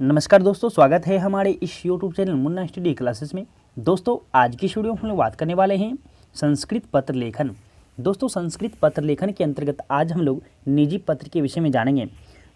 नमस्कार दोस्तों, स्वागत है हमारे इस YouTube channel Munna study classes में। दोस्तों आज की वीडियो में हम लोग बात करने वाले हैं संस्कृत पत्र लेखन। दोस्तों संस्कृत पत्र लेखन के अंतर्गत आज हम लोग निजी पत्र के विषय में जानेंगे।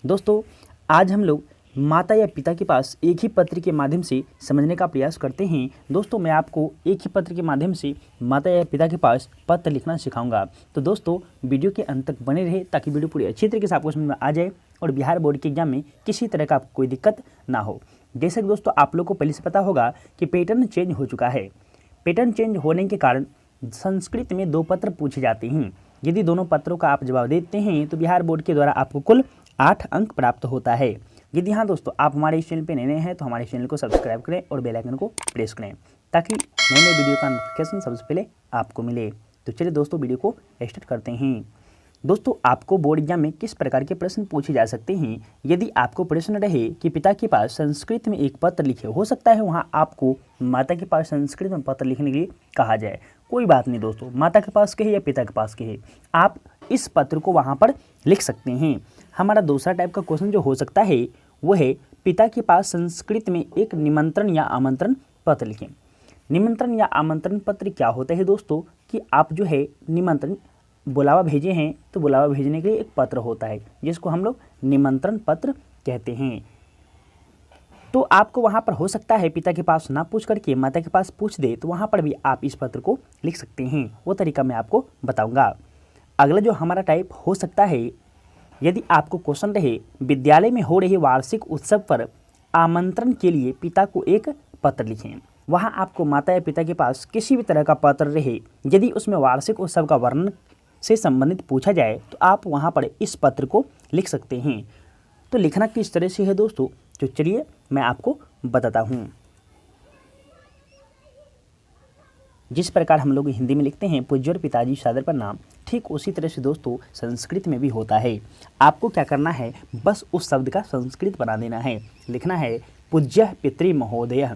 दोस्तों आज हम लोग माता या पिता के पास एक ही पत्र के माध्यम से समझने का प्रयास करते हैं। दोस्तों मैं आपको एक ही पत्र के माध्यम से माता या पिता के पास पत्र लिखना सिखाऊंगा। तो दोस्तों वीडियो के अंत तक बने रहे ताकि वीडियो पूरी अच्छी तरीके से आपको समझ में आ जाए और बिहार बोर्ड के एग्जाम में किसी तरह का आपको कोई दिक्कत ना हो। जैसे कि दोस्तों आप लोग को पहले से पता होगा कि पैटर्न चेंज हो चुका है। पैटर्न चेंज होने के कारण संस्कृत में 2 पत्र पूछे जाते हैं। यदि दोनों पत्रों का आप जवाब देते हैं तो बिहार बोर्ड के द्वारा आपको कुल 8 अंक प्राप्त होता है। यदि हाँ दोस्तों आप हमारे इस चैनल पर नए हैं तो हमारे चैनल को सब्सक्राइब करें और बेल आइकन को प्रेस करें ताकि नए नए वीडियो का नोटिफिकेशन सबसे पहले आपको मिले। तो चलिए दोस्तों वीडियो को स्टार्ट करते हैं। दोस्तों आपको बोर्ड एग्जाम में किस प्रकार के प्रश्न पूछे जा सकते हैं। यदि आपको प्रश्न रहे कि पिता के पास संस्कृत में एक पत्र लिखे, हो सकता है वहाँ आपको माता के पास संस्कृत में पत्र लिखने के लिए कहा जाए। कोई बात नहीं दोस्तों, माता के पास कहे या पिता के पास कहे, आप इस पत्र को वहाँ पर लिख सकते हैं। हमारा दूसरा टाइप का क्वेश्चन जो हो सकता है वो है पिता के पास संस्कृत में एक निमंत्रण या आमंत्रण पत्र लिखें। निमंत्रण या आमंत्रण पत्र क्या होता है दोस्तों कि आप जो है निमंत्रण बुलावा भेजे हैं तो बुलावा भेजने के लिए एक पत्र होता है जिसको हम लोग निमंत्रण पत्र कहते हैं। तो आपको वहाँ पर हो सकता है पिता के पास ना पूछ करके माता के पास पूछ दे तो वहाँ पर भी आप इस पत्र को लिख सकते हैं। वो तरीका मैं आपको बताऊंगा। अगला जो हमारा टाइप हो सकता है, यदि आपको क्वेश्चन रहे विद्यालय में हो रहे वार्षिक उत्सव पर आमंत्रण के लिए पिता को एक पत्र लिखें। वहाँ आपको माता या पिता के पास किसी भी तरह का पत्र रहे, यदि उसमें वार्षिक उत्सव का वर्णन से संबंधित पूछा जाए तो आप वहाँ पर इस पत्र को लिख सकते हैं। तो लिखना किस तरह से है दोस्तों, तो चलिए मैं आपको बताता हूँ। जिस प्रकार हम लोग हिंदी में लिखते हैं पूज्य और पिताजी सादर प्रणाम, ठीक उसी तरह से दोस्तों संस्कृत में भी होता है। आपको क्या करना है, बस उस शब्द का संस्कृत बना देना है। लिखना है पूज्य पितृ महोदय,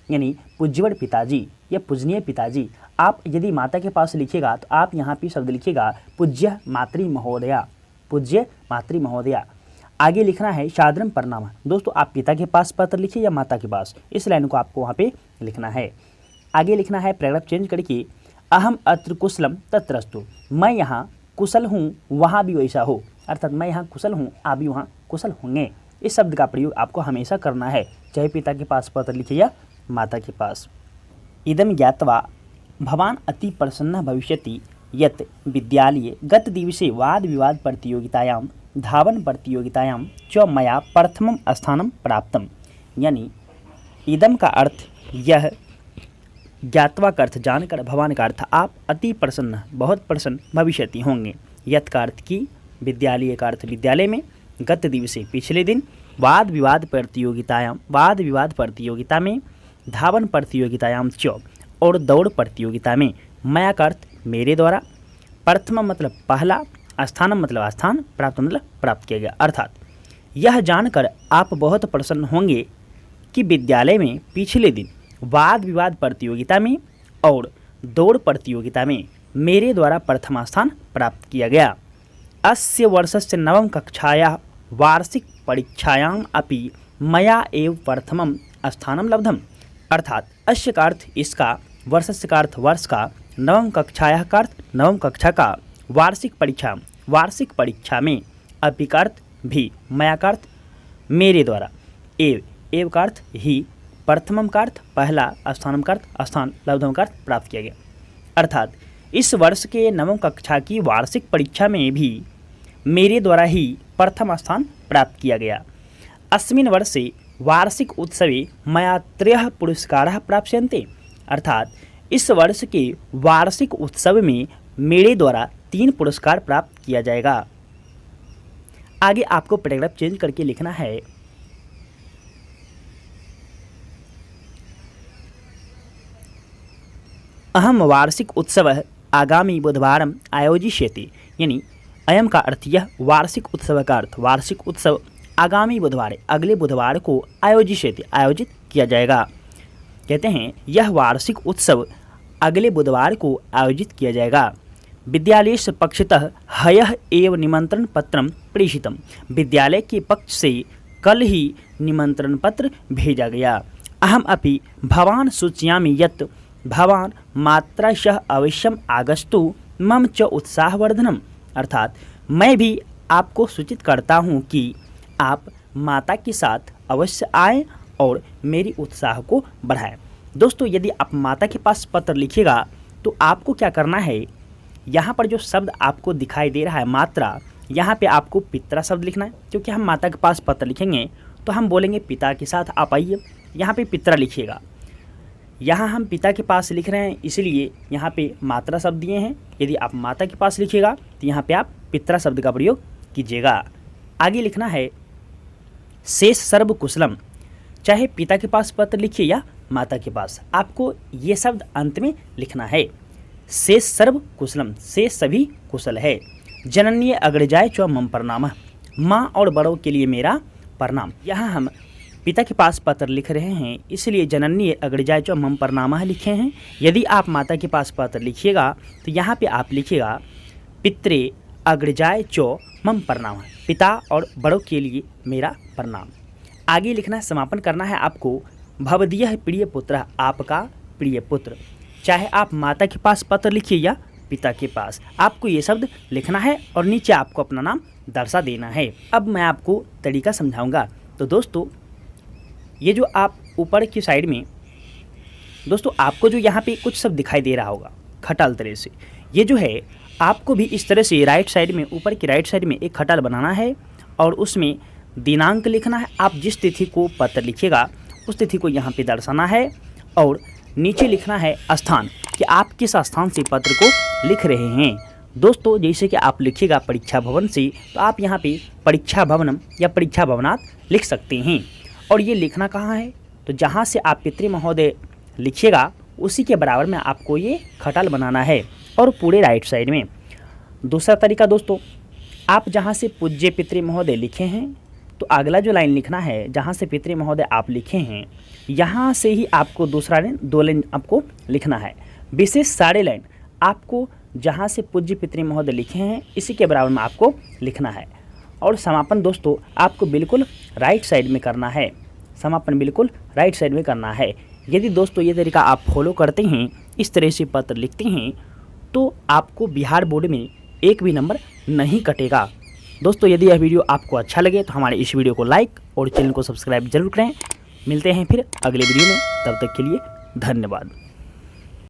यानी पूज्यवर पिताजी या पूजनीय पिताजी। आप यदि माता के पास लिखिएगा तो आप यहाँ पे शब्द लिखिएगा पूज्य मातृ महोदया, पूज्य मातृ महोदया। आगे लिखना है सादरम प्रणाम। दोस्तों आप पिता के पास पत्र लिखिए या माता के पास, इस लाइन को आपको वहाँ पे लिखना है। आगे लिखना है पैराग्राफ चेंज करके अहम अत्र कुशलम तत्रस्तु, मैं यहाँ कुशल हूँ वहाँ भी वैसा हो, अर्थात मैं यहाँ कुशल हूँ आप भी वहाँ कुशल होंगे। इस शब्द का प्रयोग आपको हमेशा करना है, चाहे पिता के पास पत्र लिखिए या माता के पास। इदम ज्ञात्वा भवान अति प्रसन्न भविष्यति यत् विद्यालये गत दिवसे वाद विवाद प्रतियोगितायां धावन प्रतियोगितायां च मया प्रथमं स्थानं प्राप्तम। यानी इदम का अर्थ यह, ज्ञात्वा का अर्थ जानकर, भवान का अर्थ आप, अति प्रसन्न बहुत प्रसन्न, भविष्यति होंगे, यत् का अर्थ की, विद्यालय का अर्थ विद्यालय में, गत दिवसे पिछले दिन, वाद विवाद प्रतियोगितायां वाद विवाद प्रतियोगिता में, धावन प्रतियोगितायां च और दौड़ प्रतियोगिता में, मया का अर्थ मेरे द्वारा, प्रथम मतलब पहला, स्थानम मतलब स्थान, प्राप्त मतलब प्राप्त किया गया। अर्थात यह जानकर आप बहुत प्रसन्न होंगे कि विद्यालय में पिछले दिन वाद विवाद प्रतियोगिता में और दौड़ प्रतियोगिता में मेरे द्वारा प्रथम स्थान प्राप्त किया गया। अस्य वर्षस्य नवम कक्षायाः वार्षिक परीक्षायाम् अपि मया एव प्रथमं स्थानं लब्धम। अर्थात अस्य का अर्थ इसका, वर्षस्य का अर्थ वर्ष का, नवम कक्षायाः का अर्थ नवम कक्षा का, वार्षिक परीक्षा में, अपि का अर्थ भी, मया का अर्थ मेरे द्वारा, एव का अर्थ ही, प्रथमम का अर्थ पहला, स्थानम का अर्थ स्थान, लब्धम का अर्थ प्राप्त किया गया। अर्थात इस वर्ष के नवम कक्षा की वार्षिक परीक्षा में भी मेरे द्वारा ही प्रथम स्थान प्राप्त किया गया। अस्मिन् वर्षे वार्षिक उत्सवे मया 3 पुरस्काराः प्राप्स्यन्ते। अर्थात इस वर्ष के वार्षिक उत्सव में मेरे द्वारा 3 पुरस्कार प्राप्त किया जाएगा। आगे आपको पैराग्राफ चेंज करके लिखना है अहम वार्षिक उत्सव आगामी बुधवार आयोजिष्यते। यानी अयम का अर्थ यह, वार्षिक उत्सव का अर्थ वार्षिक उत्सव, आगामी बुधवार अगले बुधवार को आयोजिष्यते आयोजित किया जाएगा। कहते हैं यह वार्षिक उत्सव अगले बुधवार को आयोजित किया जाएगा। विद्यालयस्य पक्षतः ह्यः एव निमंत्रण पत्रं प्रेषितम्। विद्यालय के पक्ष से कल ही निमंत्रण पत्र भेजा गया। अहम अपि भवान सूचयामि यत् भवान मात्रशः अवश्यम आगस्तु मम च उत्साहवर्धनम। अर्थात मैं भी आपको सूचित करता हूँ कि आप माता के साथ अवश्य आएँ और मेरी उत्साह को बढ़ाएं। दोस्तों, यदि आप माता के पास पत्र लिखिएगा तो आपको क्या करना है, यहाँ पर जो शब्द आपको दिखाई दे रहा है मात्रा, यहाँ पे आपको पित्रा शब्द लिखना है। क्योंकि हम माता के पास पत्र लिखेंगे तो हम बोलेंगे पिता के साथ आप आइए, यहाँ पे पित्रा लिखिएगा। यहाँ हम पिता के पास लिख रहे हैं इसलिए यहाँ पे मात्रा शब्द दिए हैं। यदि आप माता के पास लिखिएगा तो यहाँ पे आप पित्रा शब्द का प्रयोग कीजिएगा। आगे लिखना है शेष सर्व कुशलम। चाहे पिता के पास पत्र लिखिए या माता के पास, आपको ये शब्द अंत में लिखना है। शेष सर्व कुशलम, शेष सभी कुशल है। जननीय अग्रजाय च मम प्रणाम, माँ और बड़ों के लिए मेरा प्रणाम। यहाँ हम पिता के पास पत्र लिख रहे हैं इसलिए जननीय अग्रजाय च मम प्रणाम लिखे हैं। यदि आप माता के पास पत्र लिखिएगा तो यहाँ पे आप लिखिएगा पित्रे अग्रजाय च मम प्रणाम, पिता और बड़ों के लिए मेरा प्रणाम। आगे लिखना है, समापन करना है आपको भवदीय प्रिय पुत्र, आपका प्रिय पुत्र। चाहे आप माता के पास पत्र लिखिए या पिता के पास, आपको ये शब्द लिखना है और नीचे आपको अपना नाम दर्शा देना है। अब मैं आपको तरीका समझाऊंगा। तो दोस्तों, ये जो आप ऊपर की साइड में दोस्तों आपको जो यहाँ पे कुछ शब्द दिखाई दे रहा होगा खटाल तरह से, ये जो है आपको भी इस तरह से राइट साइड में, ऊपर की राइट साइड में एक खटाल बनाना है और उसमें दिनांक लिखना है। आप जिस तिथि को पत्र लिखिएगा उस तिथि को यहाँ पे दर्शाना है और नीचे लिखना है स्थान कि आप किस स्थान से पत्र को लिख रहे हैं। दोस्तों, जैसे कि आप लिखिएगा परीक्षा भवन से, तो आप यहाँ पे परीक्षा भवनम या परीक्षा भवनात् लिख सकते हैं। और ये लिखना कहाँ है, तो जहाँ से आप पितृ महोदय लिखिएगा उसी के बराबर में आपको ये खटाल बनाना है और पूरे राइट साइड में। दूसरा तरीका दोस्तों, आप जहाँ से पूज्य पितृ महोदय लिखे हैं तो अगला जो लाइन लिखना है, जहाँ से पितृ महोदय आप लिखे हैं यहाँ से ही आपको दूसरा लाइन, 2 लाइन आपको लिखना है। विशेष सारे लाइन आपको जहाँ से पूज्य पितृ महोदय लिखे हैं इसी के बराबर में आपको लिखना है। और समापन दोस्तों आपको बिल्कुल राइट साइड में करना है, समापन बिल्कुल राइट साइड में करना है। यदि दोस्तों ये तरीका आप फॉलो करते हैं, इस तरह से पत्र लिखते हैं, तो आपको बिहार बोर्ड में एक भी नंबर नहीं कटेगा। दोस्तों, यदि यह वीडियो आपको अच्छा लगे तो हमारे इस वीडियो को लाइक और चैनल को सब्सक्राइब जरूर करें। मिलते हैं फिर अगले वीडियो में, तब तक के लिए धन्यवाद।